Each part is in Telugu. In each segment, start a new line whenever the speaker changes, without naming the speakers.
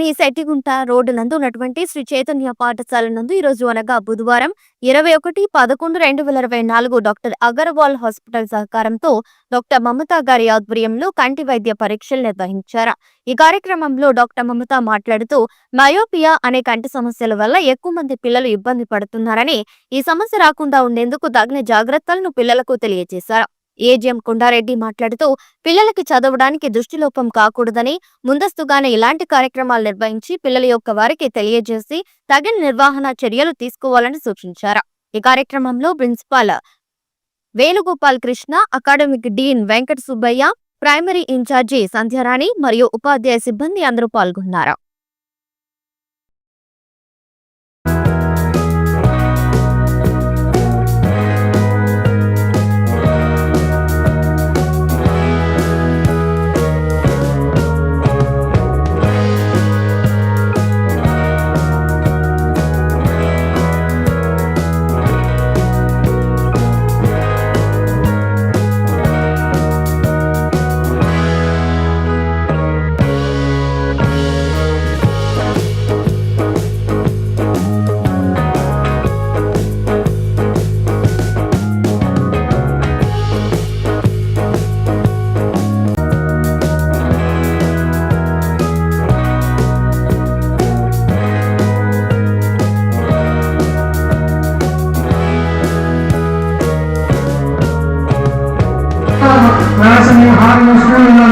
పట్టణంలోని శెట్టిగుంట రోడ్డు నందు ఉన్నటువంటి శ్రీ చైతన్య పాఠశాల నందు ఈ రోజు అనగా బుధవారం 21/11/2024 డాక్టర్ అగర్వాల్ హాస్పిటల్ సహకారంతో డాక్టర్ మమత గారి ఆధ్వర్యంలో కంటి వైద్య పరీక్షలు నిర్వహించారు. ఈ కార్యక్రమంలో డాక్టర్ మమత మాట్లాడుతూ మయోపియా అనే కంటి సమస్యల వల్ల ఎక్కువ మంది పిల్లలు ఇబ్బంది పడుతున్నారని, ఈ సమస్య రాకుండా ఉండేందుకు తగిన జాగ్రత్తలను పిల్లలకు తెలియజేశారు. ఏజీఎం కొండారెడ్డి మాట్లాడుతూ పిల్లలకి చదవడానికి దృష్టిలోపం కాకూడదని, ముందస్తుగానే ఇలాంటి కార్యక్రమాలు నిర్వహించి పిల్లల యొక్క వారికి తెలియజేసి తగిన నిర్వహణ చర్యలు తీసుకోవాలని సూచించారు. ఈ కార్యక్రమంలో principal Venugopal Krishna, academic dean Venkata Subbaiah, primary incharge Sandhyarani మరియు ఉపాధ్యాయ సిబ్బంది అందరూ పాల్గొన్నారు.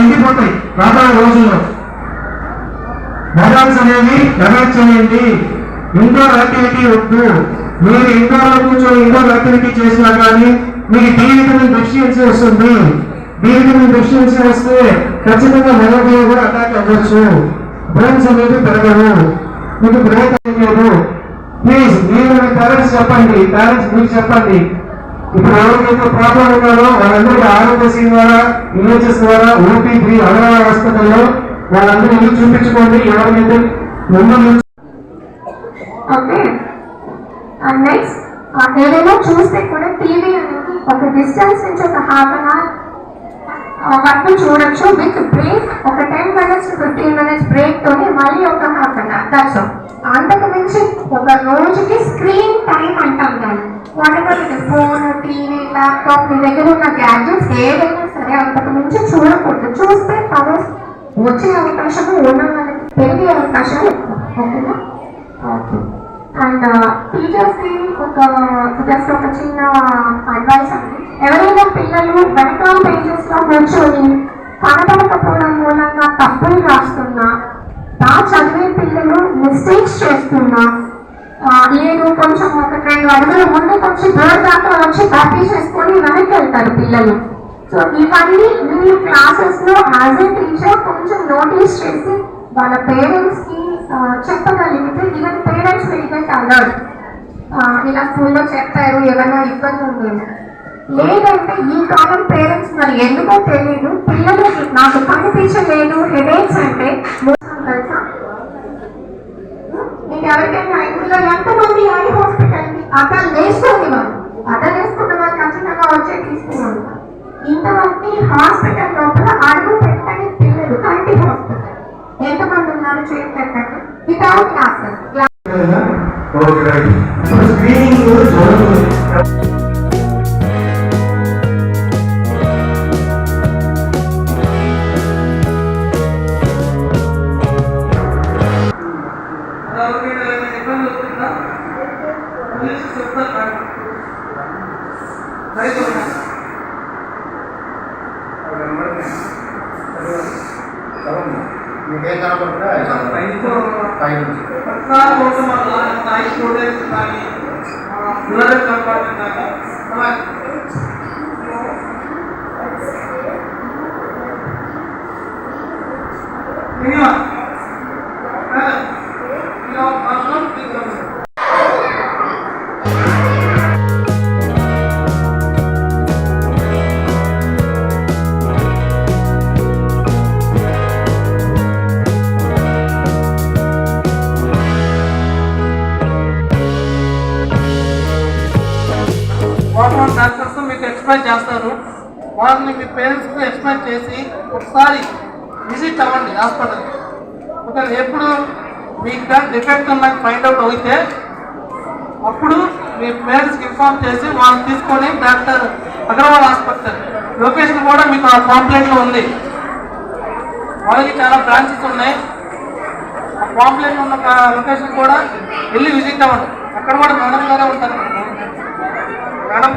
ఇంటిపోతాయి రాబోయే రోజుల్లో. మొబైల్స్ అనేవి డెవలప్ చేయండి. ఇండోర్ యాక్టివిటీ వద్దు. మీరు ఇండోర్ కూర్చొని ఇండోర్ యాక్టివిటీ చేసినా కానీ మీకు డి విటమిన్ డెఫిషియన్సీ వస్తుంది. డి విటమిన్ డెఫిషియన్సీ వస్తే ఖచ్చితంగా మెమరీ కూడా అటాక్ అవ్వచ్చు. బ్రెయిన్స్ అనేది పెరగదు, మీకు బ్రేక్ అయ్యలేదు. ప్లీజ్ మీరు మీ పేరెంట్స్ చెప్పండి, పేరెంట్స్ మీకు చెప్పండి. ఇప్పుడు ఎవరికైతే ప్రాబ్లం ఉన్నారో వాళ్ళందరికీ ఆరోగ్యశ్రీ ద్వారా, యూహెచ్ఎస్ ద్వారా, ఓపీ 3 అగర్వాల్ హాస్పిటల్లో వాళ్ళందరూ ఇల్లు చూపించుకోండి. ఎవరికైతే
నెక్స్ట్ ఏదైనా చూస్తే కూడా టీవీ అనేది ఒక డిస్టెన్స్ నుంచి ఒక హాఫ్ అన్ అవర్ వరకు చూడొచ్చు. విత్ బ్రేక్ ఒక 10 minutes to 15 minutes బ్రేక్ తోనే మళ్ళీ ఒక half an hour. That's all. అంతకు మించి ఒక రోజుకి స్క్రీన్ టైం అంటాం దాన్ని. వాటెవర్ ఫోన్, టీవీ, ల్యాప్టాప్, మీ దగ్గర ఉన్న గ్యాడ్జెట్స్ ఏదైనా సరే అంతకు మించి చూడకూడదు. చూస్తే పవర్స్ వచ్చే అవకాశము ఉన్న వాళ్ళకి పెరిగే అవకాశాలు ఎక్కువ. ఓకేనా? ఓకే. అండ్ టీచర్స్కి జస్ట్ ఒక చిన్న అడ్వైస్ అండి. ఎవరైనా పిల్లలు వెనకాల పేజెస్లో కూర్చొని కనబడకపోవడం మూలంగా తప్పులు రాస్తున్నా, చదివే పిల్లలు మిస్టేక్స్ చేస్తున్నా, లేదు కొంచెం ఒక 2 అడుగుల ముందు కొంచెం దూరం దాకా వచ్చి కాపీ చేసుకొని వెనక్కి వెళ్తారు పిల్లలు. సో ఇవన్నీ మీరు క్లాసెస్లో యాజ్ ఏ టీచర్ కొంచెం నోటీస్ చేసి వాళ్ళ పేరెంట్స్కి చెప్పగలిగితే even parents will get alert. ఇలా స్కూల్లో చెప్పారు, ఏమైనా ఇబ్బంది ఉండేది. లేదంటే ఈ కాలం పేరెంట్స్ మరి ఎందుకో తెలియదు, పిల్లలు నాకు కనిపించలేదు హెడేక్స్ అంటే తెలుసా? మీకు ఎవరికైనా ఇందులో ఎంతమంది ఐ హాస్పిటల్కి అక్కడ వేసుకోండి. అక్కడ వేసుకున్న వాళ్ళు ఖచ్చితంగా వచ్చే తీసుకున్నాను. ఇంతవరకు హాస్పిటల్ లోపల అడుగు పెట్టని పిల్లలు కంటి హాస్పిటల్ ఎంతమంది ఉన్నారు చేసి పెట్టండి. వితౌట్ క్లాసెస్
డాక్టర్స్ మీకు ఎక్స్ప్లెయిన్ చేస్తారు. వాళ్ళని మీ పేరెంట్స్కి ఎక్స్ప్లెయిన్ చేసి ఒకసారి విజిట్ అవ్వండి హాస్పిటల్కి. ఒక ఎప్పుడు మీకు దాని డిఫెక్ట్ ఉన్నది ఫైండ్ అవుట్ అయితే అప్పుడు మీ పేరెంట్స్కి ఇన్ఫార్మ్ చేసి వాళ్ళని తీసుకొని డాక్టర్ అగర్వాల్ హాస్పిటల్ లొకేషన్ కూడా మీకు ఆ పాంప్లెట్లో ఉంది. వాళ్ళకి చాలా బ్రాంచెస్ ఉన్నాయి. ఆ పాంప్లెట్ ఉన్న లొకేషన్ కూడా వెళ్ళి విజిట్ అవ్వండి. అక్కడ కూడా మేడం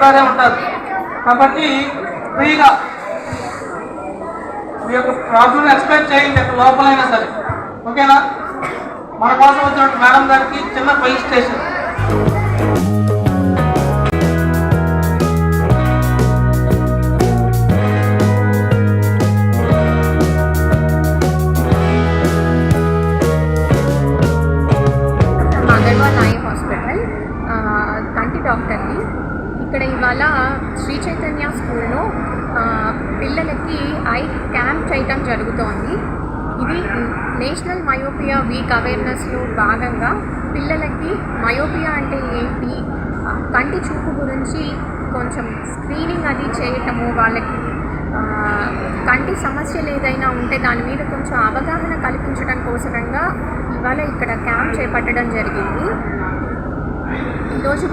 గారే ఉంటారు కాబట్టి ఫ్రీగా మీ యొక్క ప్రాబ్లమ్ ఎక్స్ప్లెయిన్ చేయండి అక్కడ లోపలైనా సరే. ఓకేనా? మన కోసం వచ్చినట్టు మేడం గారికి చిన్న ఫెలిసిటేషన్.
అగర్వాల్ ఐ హాస్పిటల్ కంటి డాక్టర్ని. ఇక్కడ ఇవాళ శ్రీ చైతన్య స్కూల్లో పిల్లలకి ఐ క్యాంప్ చేయటం జరుగుతోంది. ఇది నేషనల్ మయోపియా వీక్ అవేర్నెస్లో భాగంగా పిల్లలకి మయోపియా అంటే ఏంటి, కంటి చూపు గురించి కొంచెం స్క్రీనింగ్ అది చేయటము, వాళ్ళకి కంటి సమస్యలు ఏదైనా ఉంటే దాని మీద కొంచెం అవగాహన కల్పించడం కోసంగా ఇవాళ ఇక్కడ క్యాంప్ చేపట్టడం జరిగింది. ఈరోజు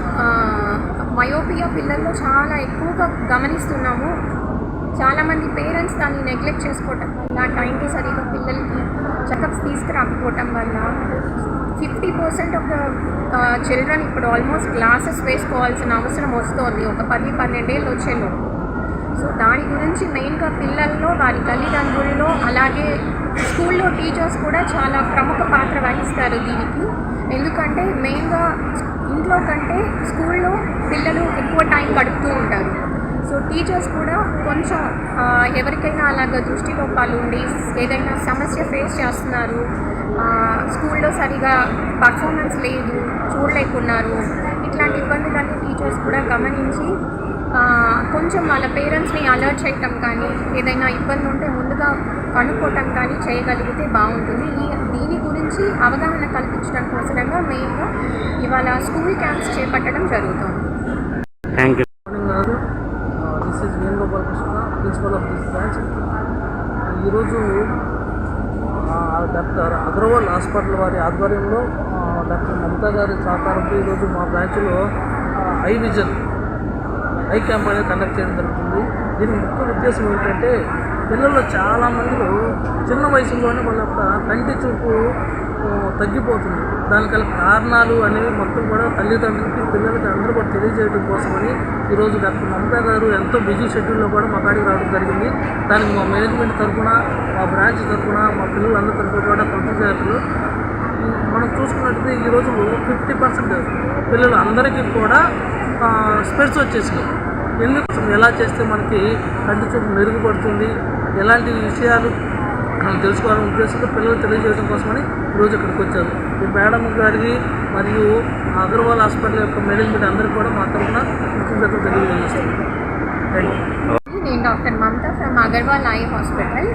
మయోపియా పిల్లల్లో చాలా ఎక్కువగా గమనిస్తున్నాము. చాలామంది పేరెంట్స్ దాన్ని నెగ్లెక్ట్ చేసుకోవటం వల్ల, టైంకి సరిగా పిల్లలకి చెకప్స్ తీసుకురాకపోవటం వల్ల 50% ఆఫ్ ద చిల్డ్రన్ ఇప్పుడు ఆల్మోస్ట్ గ్లాసెస్ వేసుకోవాల్సిన అవసరం వస్తుంది ఒక 10-12 ఏళ్ళు వచ్చేలో. సో దాని గురించి మెయిన్గా పిల్లల్లో, వారి తల్లిదండ్రుల్లో, అలాగే స్కూల్లో టీచర్స్ కూడా చాలా ప్రముఖ పాత్ర వహిస్తారు దీనికి. ఎందుకంటే మెయిన్గా ఇంట్లో కంటే స్కూల్లో పిల్లలు ఎక్కువ టైం గడుపుతూ ఉంటారు. సో టీచర్స్ కూడా కొంచెం ఎవరికైనా అలాగ దృష్టి లోపాలు ఉండి ఏదైనా సమస్య ఫేస్ చేస్తున్నారు, స్కూల్లో సరిగా పర్ఫార్మెన్స్ లేదు, చూడలేకున్నారు, ఇట్లాంటి ఇబ్బందులన్నీ టీచర్స్ కూడా గమనించి కొంచెం వాళ్ళ పేరెంట్స్ని అలర్ట్ చేయటం కానీ, ఏదైనా ఇబ్బంది ఉంటే ముందుగా కనుక్కోవటం కానీ చేయగలిగితే బాగుంటుంది. దీని గురించి అవగాహన కల్పించడం కోసంగా మెయిన్గా ఇవాళ స్కూల్ క్యాంప్స్ చేపట్టడం జరుగుతుంది.
Thank you.
This is Venugopalakrishna, principal of this branch. ఈరోజు డాక్టర్ అగర్వాల్ హాస్పిటల్ వారి ఆధ్వర్యంలో డాక్టర్ మమతా గారి సహకారంతో ఈరోజు మా బ్రాంచ్లో ఐ విజన్ ఐ క్యాంప్ అనేది కండక్ట్ చేయడం జరుగుతుంది. దీని ముఖ్య ఉద్దేశం ఏంటంటే పిల్లల్లో చాలామందిలో చిన్న వయసులోనే వాళ్ళ యొక్క కంటి చూపు తగ్గిపోతుంది. దానికల కారణాలు అనేవి మొత్తం కూడా తల్లిదండ్రులకి, పిల్లలకి అందరూ కూడా తెలియజేయడం కోసమని ఈరోజు డాక్టర్ మమతా గారు ఎంతో బిజీ షెడ్యూల్లో కూడా మా కాడికి రావడం జరిగింది. దానికి మా మేనేజ్మెంట్ తరఫున, మా బ్రాంచ్ తరఫున, మా పిల్లలందరి తరఫున కూడా కృతజ్ఞతలు. మనం చూసుకున్నట్లయితే ఈరోజు 50% పిల్లలు అందరికీ కూడా స్పెట్స్ వచ్చేసినాయి. ఎందుకు, ఎలా చేస్తే మనకి కంటి చూపు మెరుగుపడుతుంది, ఎలాంటి విషయాలు తెలుసుకోవాలనే ఉద్దేశంతో పిల్లలు తెలియజేయడం కోసమని ఈరోజు ఇక్కడికి వచ్చారు. ఈ మేడం గారికి మరియు అగర్వాల్ హాస్పిటల్ యొక్క మేనేజ్మెంట్ అందరికీ కూడా మా తరఫున కృతజ్ఞతలు తెలియజేస్తున్నాను. Thank you.
నేను doctor Mamata from Agarwal eye hospital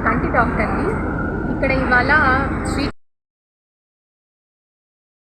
కంటి డాక్టర్ని. ఇక్కడ ఇవాళ శ్రీ